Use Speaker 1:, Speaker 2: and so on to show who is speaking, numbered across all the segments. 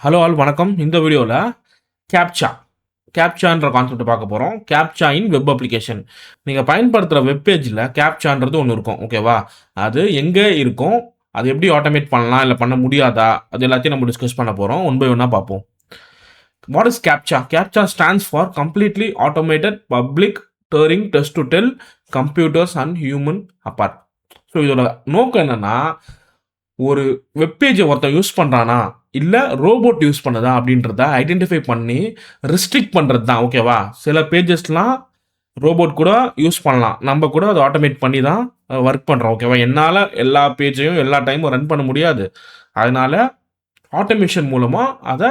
Speaker 1: Hello all வணக்கம். இந்த வீடியோவில் கேப்சா கேப்சான்ற கான்செப்ட் பார்க்க போகிறோம். கேப்சா இன் வெப் அப்ளிகேஷன். நீங்கள் பயன்படுத்துகிற வெப் பேஜில் கேப்சான்றது ஒன்று இருக்கும். ஓகேவா? அது எங்கே இருக்கும், அது எப்படி ஆட்டோமேட் பண்ணலாம், இல்லை பண்ண முடியாதா, அது எல்லாத்தையும் நம்ம டிஸ்கஸ் பண்ண போகிறோம். ஒன் பை ஒன்னாக பார்ப்போம். What is captcha? Captcha stands for completely automated public turning test to tell computers and human apart. So இதோட நோக்கம் என்னன்னா, ஒரு வெப்பேஜை ஒருத்தன் யூஸ் பண்ணுறானா இல்லை ரோபோட் யூஸ் பண்ணுதா அப்படின்றத ஐடென்டிஃபை பண்ணி ரிஸ்ட்ரிக்ட் பண்ணுறது தான். ஓகேவா? சில பேஜஸ்லாம் ரோபோட் கூட யூஸ் பண்ணலாம், நம்ம கூட அதை ஆட்டோமேட் பண்ணி தான் ஒர்க் பண்ணுறோம். ஓகேவா? என்னால் எல்லா பேஜையும் எல்லா டைமும் ரன் பண்ண முடியாது. அதனால ஆட்டோமேஷன் மூலமாக அதை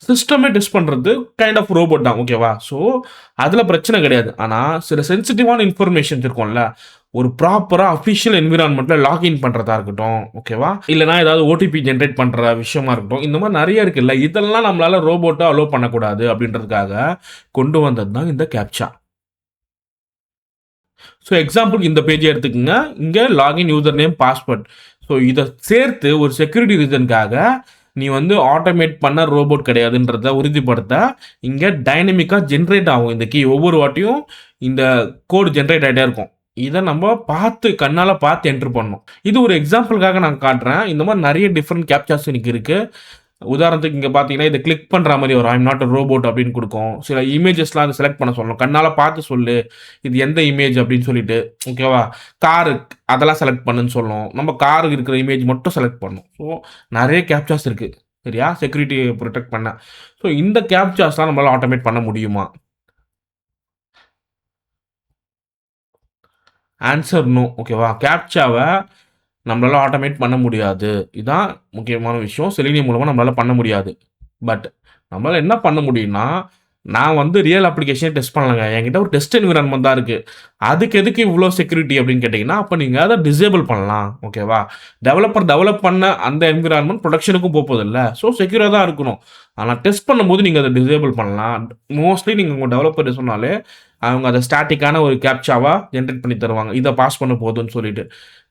Speaker 1: சிஸ்டமே டெஸ்ட் பண்ணுறது கைண்ட் ஆஃப் ரோபோட் தான். ஓகேவா? ஸோ அதில் பிரச்சனை கிடையாது. ஆனால் சில சென்சிட்டிவான இன்ஃபர்மேஷன்ஸ் இருக்கும்ல, ஒரு ப்ராப்பராக அஃபிஷியல் என்விரான்மெண்ட்டில் லாகின் பண்ணுறதா இருக்கட்டும், ஓகேவா, இல்லைனா ஏதாவது ஓடிபி ஜென்ரேட் பண்ணுற விஷயமா இருக்கட்டும், இந்த மாதிரி நிறைய இருக்குல்ல, இதெல்லாம் நம்மளால் ரோபோட்டை அலோவ் பண்ணக்கூடாது அப்படின்றதுக்காக கொண்டு வந்தது தான் இந்த கேப்சா. ஸோ எக்ஸாம்பிளுக்கு இந்த பேஜை எடுத்துக்கோங்க. இங்கே login user name password. So இதை சேர்த்து ஒரு செக்யூரிட்டி ரீசனுக்காக நீ வந்து ஆட்டோமேட் பண்ண ரோபோட் கிடையாதுன்றத உறுதிப்படுத்த இங்கே டைனமிக்காக ஜென்ரேட் ஆகும் இந்த கீ. ஒவ்வொரு வாட்டியும் இந்த கோடு ஜென்ரேட் ஆகிட்டே இருக்கும். இதை நம்ம பார்த்து கண்ணால் பார்த்து என்ட்ரு பண்ணணும். இது ஒரு எக்ஸாம்பிளுக்காக நான் காட்டுறேன். இந்த மாதிரி நிறைய டிஃப்ரெண்ட் கேப்சாஸ் எனக்கு இருக்குது. உதாரணத்துக்கு இங்கே பார்த்தீங்கன்னா இதை கிளிக் பண்ணுற மாதிரி வரும். ஐம் நாட் அ ரோபோட் அப்படின்னு கொடுக்கும். சில இமேஜஸ்லாம் அதை செலக்ட் பண்ண சொல்லணும். கண்ணால் பார்த்து சொல்லு இது எந்த இமேஜ் அப்படின்னு சொல்லிட்டு. ஓகேவா? காரு அதெல்லாம் செலக்ட் பண்ணுன்னு சொல்லணும். நம்ம காருக்கு இருக்கிற இமேஜ் மட்டும் செலக்ட் பண்ணணும். ஸோ நிறைய கேப்சாஸ் இருக்குது. சரியா? செக்யூரிட்டியை ப்ரொடெக்ட் பண்ண. ஸோ இந்த கேப்சாஸ்லாம் நம்மளால் ஆட்டோமேட் பண்ண முடியுமா? Answer no. ஓகேவா? கேப்சாவை நம்மளால ஆட்டோமேட் பண்ண முடியாது. இதுதான் முக்கியமான விஷயம். செலினியம் மூலமா நம்மளால பண்ண முடியாது. பட் நம்மளால என்ன பண்ண முடியும்னா, நான் வந்து ரியல் அப்ளிகேஷனே டெஸ்ட் பண்ணலங்க. என்கிட்ட ஒரு டெஸ்ட் என்விரான்மென்ட் தான் இருக்கு. அதுக்கு எதுக்கு இவ்ளோ செக்யூரிட்டி அப்படின்னு கேட்டீங்கன்னா, அப்ப நீங்க அத டிசேபிள் பண்ணலாம். ஓகேவா? டெவலப்பர் டெவலப் பண்ண அந்த என்விரான்மென்ட் புரொடக்ஷனுக்கும் போப்போதில்ல. ஸோ செக்யூரா தான் இருக்கணும். ஆனா டெஸ்ட் பண்ணும்போது நீங்க அத டிசேபிள் பண்ணலாம். மோஸ்ட்லி நீங்க உங்க டெவலப்பர்ட்ட சொன்னாலே, அவங்க அத ஸ்டாட்டிக்கான ஒரு கேப்சாவா ஜெனரேட் பண்ணி தருவாங்க. இத பாஸ் பண்ண போதும்ன்னு சொல்லிட்டு.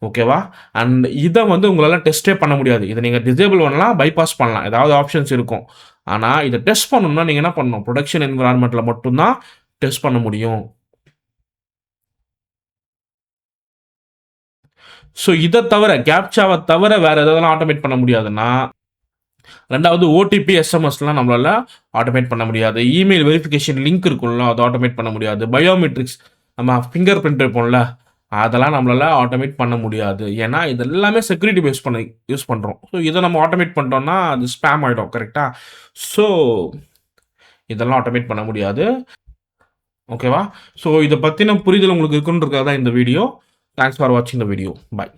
Speaker 1: ஓகேவா? அண்ட் இத வந்து உங்களால டெஸ்ட்டே பண்ண முடியாது. இத நீங்க டிசேபிள் பண்ணலாம், பைபாஸ் பண்ணலாம். ஏதாவது ஆப்ஷன்ஸ் இருக்கும். ஆனா இத டெஸ்ட் பண்ணணும்னா நீங்க என்ன பண்ணணும்? புரொடக்ஷன் என்விரான்மென்ட்ல மட்டும் தான் டெஸ்ட் பண்ண முடியும். ஸோ இத தவிர கேப்சாவ தவிர வேற எதெல்லாம் ஆட்டோமேட் பண்ண முடியாதுன்னா, 2வது ஓடிபி, எஸ்எம்எஸ்லாம் நம்மளால ஆட்டோமேட் பண்ண முடியாது. இமெயில் வெரிஃபிகேஷன் லிங்க் இருக்கும்ல, அத ஆட்டோமேட் பண்ண முடியாது. பயோமெட்ரிக்ஸ் நம்ம ஃபிங்கர் பிரிண்ட் வைப்போம்ல, அதெல்லாம் நம்மளால ஆட்டோமேட் பண்ண முடியாது. ஏன்னா, இது எல்லாமே செக்யூரிட்டி பேஸ் பண்ணி யூஸ் பண்றோம். ஸோ இத நம்ம ஆட்டோமேட் பண்ணிட்டோம்னா, அது ஸ்பாம் ஆயிடும். கரெக்ட்டா? ஸோ இதெல்லாம் ஆட்டோமேட் பண்ண முடியாது. ஓகேவா? ஸோ இத பத்தின புரிதல் உங்களுக்கு இருக்குன்றதுக்காக தான் இந்த வீடியோ. தேங்க்ஸ் ஃபார் வாட்சிங் த வீடியோ. பாய்.